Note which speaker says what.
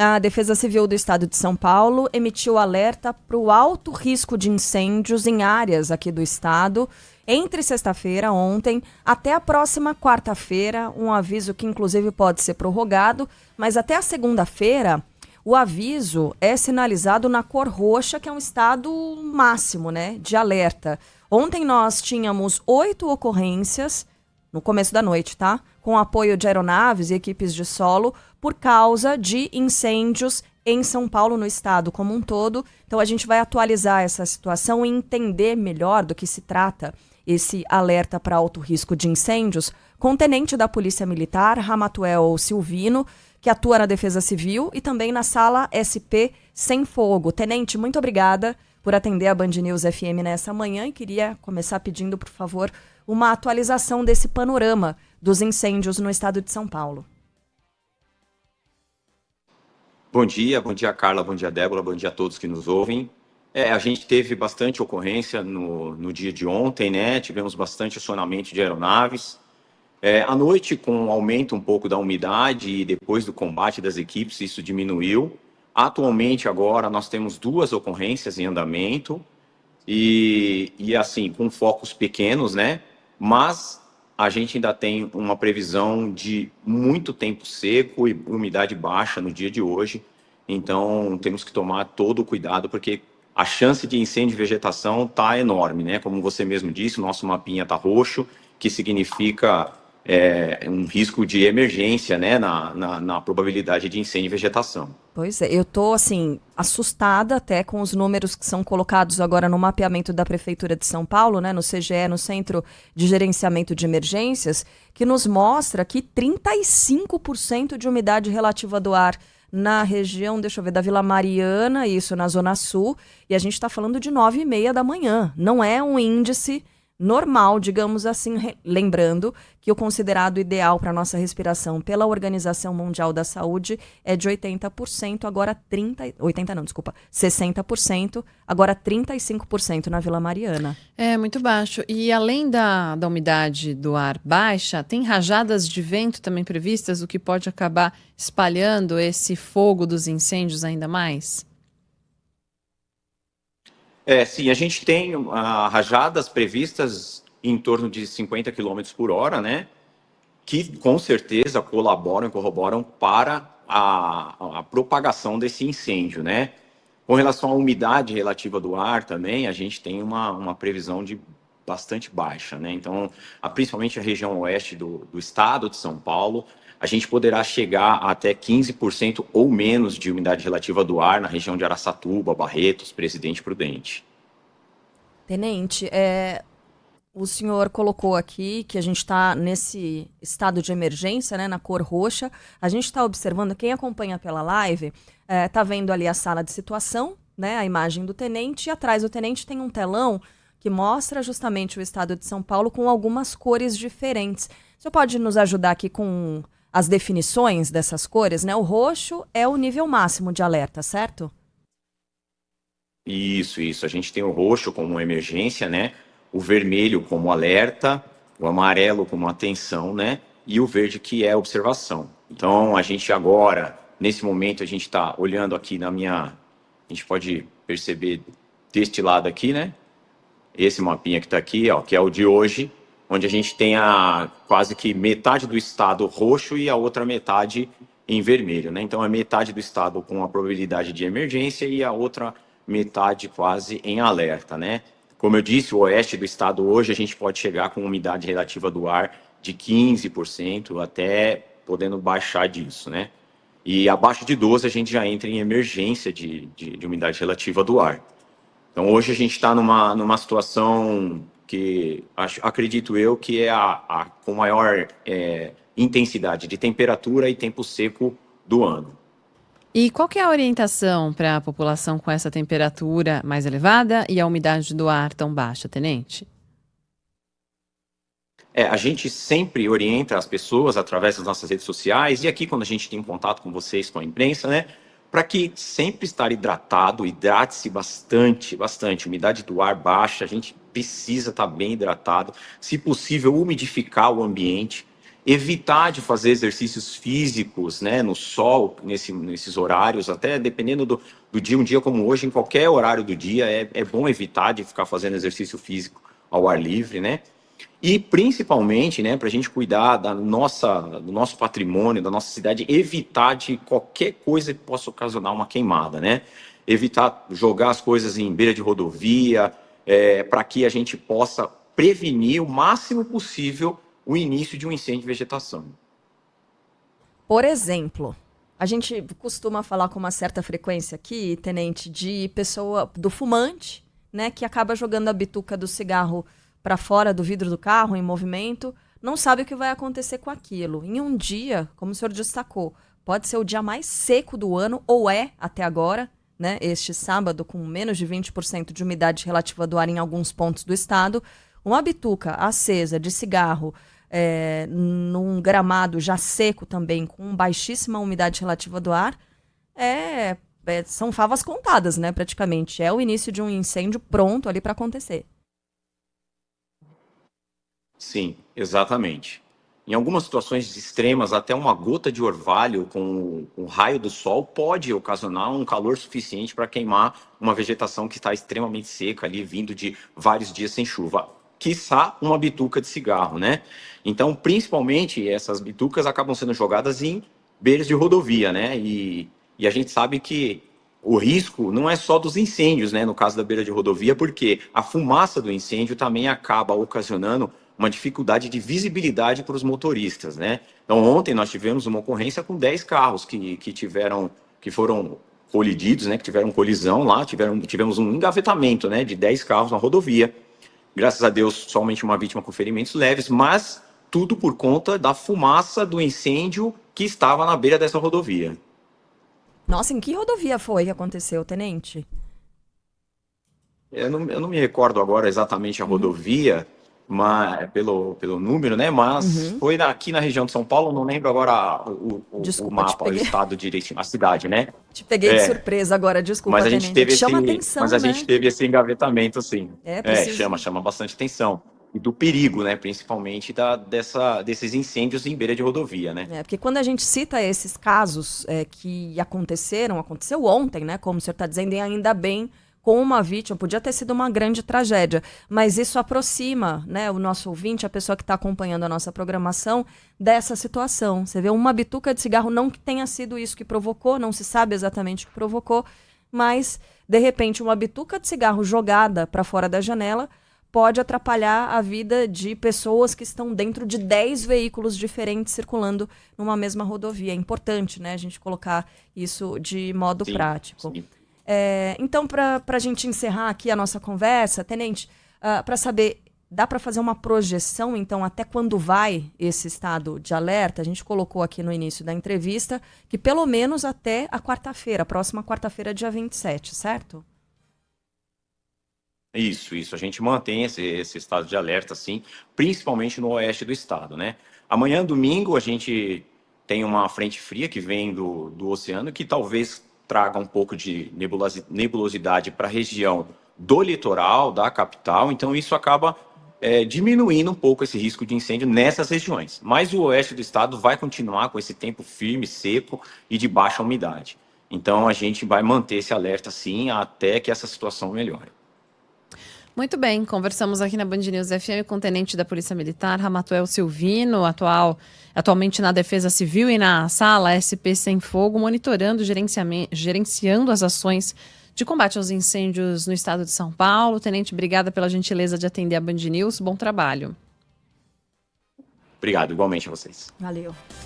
Speaker 1: a Defesa Civil do Estado de São Paulo emitiu alerta para o alto risco de incêndios em áreas aqui do estado entre sexta-feira, ontem, até a próxima quarta-feira, um aviso que inclusive pode ser prorrogado, mas até a segunda-feira o aviso é sinalizado na cor roxa, que é um estado máximo, né, de alerta. Ontem nós tínhamos 8 ocorrências, no começo da noite, tá? Com apoio de aeronaves e equipes de solo, por causa de incêndios em São Paulo, no estado como um todo. Então a gente vai atualizar essa situação e entender melhor do que se trata esse alerta para alto risco de incêndios com o tenente da Polícia Militar, Ramatuel Silvino, que atua na Defesa Civil e também na Sala SP Sem Fogo. Tenente, muito obrigada por atender a Band News FM nessa manhã e queria começar pedindo, por favor, uma atualização desse panorama dos incêndios no estado de São Paulo.
Speaker 2: Bom dia, Carla, bom dia, Débora, bom dia a todos que nos ouvem. A gente teve bastante ocorrência no dia de ontem, né? Tivemos bastante acionamento de aeronaves. À noite, com o aumento um pouco da umidade e depois do combate das equipes, isso diminuiu. Atualmente, agora, nós temos 2 ocorrências em andamento e assim, com focos pequenos, né? Mas a gente ainda tem uma previsão de muito tempo seco e umidade baixa no dia de hoje. Então, temos que tomar todo o cuidado, porque a chance de incêndio de vegetação está enorme, né? Como você mesmo disse, o nosso mapinha está roxo, que significa um risco de emergência, né? Na probabilidade de incêndio de vegetação.
Speaker 1: Pois é, eu tô assim, assustada até com os números que são colocados agora no mapeamento da Prefeitura de São Paulo, né, no CGE, no Centro de Gerenciamento de Emergências, que nos mostra que 35% de umidade relativa do ar na região, deixa eu ver, da Vila Mariana, isso na Zona Sul, e a gente está falando de 9h30 da manhã. Não é um índice normal, digamos assim, lembrando que o considerado ideal para nossa respiração pela Organização Mundial da Saúde é de 80%, agora 60%, agora 35% na Vila Mariana.
Speaker 3: É muito baixo. E além da umidade do ar baixa, tem rajadas de vento também previstas, o que pode acabar espalhando esse fogo dos incêndios ainda mais?
Speaker 2: Sim, a gente tem rajadas previstas em torno de 50 km por hora, né? Que com certeza colaboram e corroboram para a propagação desse incêndio, né? Com relação à umidade relativa do ar também, a gente tem uma previsão de bastante baixa, né? Então, principalmente a região oeste do estado de São Paulo, a gente poderá chegar até 15% ou menos de umidade relativa do ar na região de Araçatuba, Barretos, Presidente Prudente.
Speaker 1: Tenente, o senhor colocou aqui que a gente está nesse estado de emergência, né, na cor roxa. A gente está observando, quem acompanha pela live, está vendo ali a sala de situação, né, a imagem do tenente, e atrás do tenente tem um telão que mostra justamente o estado de São Paulo com algumas cores diferentes. O senhor pode nos ajudar aqui com as definições dessas cores, né? O roxo é o nível máximo de alerta, certo?
Speaker 2: Isso. A gente tem o roxo como emergência, né? O vermelho como alerta, o amarelo como atenção, né? E o verde que é observação. Então, a gente agora, nesse momento, a gente está olhando aqui a gente pode perceber deste lado aqui, né? Esse mapinha que está aqui, ó, que é o de hoje, onde a gente tem quase que metade do estado roxo e a outra metade em vermelho, né? Então, é metade do estado com a probabilidade de emergência e a outra metade quase em alerta, né? Como eu disse, o oeste do estado hoje a gente pode chegar com umidade relativa do ar de 15%, até podendo baixar disso, né? E abaixo de 12 a gente já entra em emergência de umidade relativa do ar. Então hoje a gente está numa situação que acredito eu que é com maior intensidade de temperatura e tempo seco do ano.
Speaker 3: E qual que é a orientação para a população com essa temperatura mais elevada e a umidade do ar tão baixa, tenente?
Speaker 2: A gente sempre orienta as pessoas através das nossas redes sociais e aqui quando a gente tem contato com vocês, com a imprensa, né? Para que sempre estar hidratado, hidrate-se bastante. Umidade do ar baixa, a gente precisa estar bem hidratado. Se possível, umidificar o ambiente. evitar de fazer exercícios físicos, né, no sol, nesses horários, até dependendo do dia, um dia como hoje, em qualquer horário do dia, é bom evitar de ficar fazendo exercício físico ao ar livre, né? E principalmente, né, para a gente cuidar do nosso patrimônio, da nossa cidade, evitar de qualquer coisa que possa ocasionar uma queimada, né? Evitar jogar as coisas em beira de rodovia, para que a gente possa prevenir o máximo possível o início de um incêndio de vegetação.
Speaker 1: Por exemplo, a gente costuma falar com uma certa frequência aqui, tenente, de pessoa, do fumante, né, que acaba jogando a bituca do cigarro para fora do vidro do carro, em movimento, não sabe o que vai acontecer com aquilo. Em um dia, como o senhor destacou, pode ser o dia mais seco do ano, ou é até agora, né, este sábado, com menos de 20% de umidade relativa do ar em alguns pontos do estado. Uma bituca acesa de cigarro num gramado já seco também, com baixíssima umidade relativa do ar, são favas contadas, né, praticamente. É o início de um incêndio pronto ali para acontecer.
Speaker 2: Sim, exatamente. Em algumas situações extremas, até uma gota de orvalho com o raio do sol pode ocasionar um calor suficiente para queimar uma vegetação que está extremamente seca ali, vindo de vários dias sem chuva. Quiçá uma bituca de cigarro, né? Então, principalmente, essas bitucas acabam sendo jogadas em beiras de rodovia, né? E a gente sabe que o risco não é só dos incêndios, né? No caso da beira de rodovia, porque a fumaça do incêndio também acaba ocasionando uma dificuldade de visibilidade para os motoristas, né? Então, ontem nós tivemos uma ocorrência com 10 carros que foram colididos, né? Que tiveram colisão lá, tivemos um engavetamento, né? De 10 carros na rodovia. Graças a Deus, somente uma vítima com ferimentos leves, mas tudo por conta da fumaça do incêndio que estava na beira dessa rodovia.
Speaker 1: Nossa, em que rodovia foi que aconteceu, tenente?
Speaker 2: Eu não me recordo agora exatamente a rodovia, mas, pelo número, né? Mas foi aqui na região de São Paulo, não lembro agora o
Speaker 1: Desculpa,
Speaker 2: mapa, o estado direitinho, a cidade, né?
Speaker 1: Te peguei de surpresa agora, desculpa,
Speaker 2: Mas a gente
Speaker 1: tenente.
Speaker 2: teve
Speaker 1: Chama atenção,
Speaker 2: mas a
Speaker 1: né?
Speaker 2: gente teve esse engavetamento, sim.
Speaker 1: Preciso.
Speaker 2: Chama bastante atenção. E do perigo, né? Principalmente desses incêndios em beira de rodovia, né?
Speaker 1: Porque quando a gente cita esses casos que aconteceu ontem, né? Como o senhor está dizendo, e ainda bem com uma vítima, podia ter sido uma grande tragédia, mas isso aproxima, né, o nosso ouvinte, a pessoa que está acompanhando a nossa programação, dessa situação. Você vê uma bituca de cigarro, não que tenha sido isso que provocou, não se sabe exatamente o que provocou, mas, de repente, uma bituca de cigarro jogada para fora da janela pode atrapalhar a vida de pessoas que estão dentro de 10 veículos diferentes circulando numa mesma rodovia. É importante, né, a gente colocar isso de modo prático.
Speaker 2: Sim.
Speaker 1: Então, para a gente encerrar aqui a nossa conversa, tenente, para saber, dá para fazer uma projeção, então, até quando vai esse estado de alerta? A gente colocou aqui no início da entrevista que pelo menos até a quarta-feira, próxima quarta-feira, dia 27, certo?
Speaker 2: Isso. A gente mantém esse estado de alerta, sim, principalmente no oeste do estado, né? Amanhã, domingo, a gente tem uma frente fria que vem do oceano, que talvez traga um pouco de nebulosidade para a região do litoral, da capital. Então, isso acaba diminuindo um pouco esse risco de incêndio nessas regiões. Mas o oeste do estado vai continuar com esse tempo firme, seco e de baixa umidade. Então, a gente vai manter esse alerta, sim, até que essa situação melhore.
Speaker 3: Muito bem, conversamos aqui na Band News FM com o tenente da Polícia Militar, Ramatuel Silvino, atualmente na Defesa Civil e na Sala SP Sem Fogo, monitorando, gerenciando as ações de combate aos incêndios no estado de São Paulo. Tenente, obrigada pela gentileza de atender a Band News. Bom trabalho.
Speaker 2: Obrigado, igualmente a vocês.
Speaker 1: Valeu.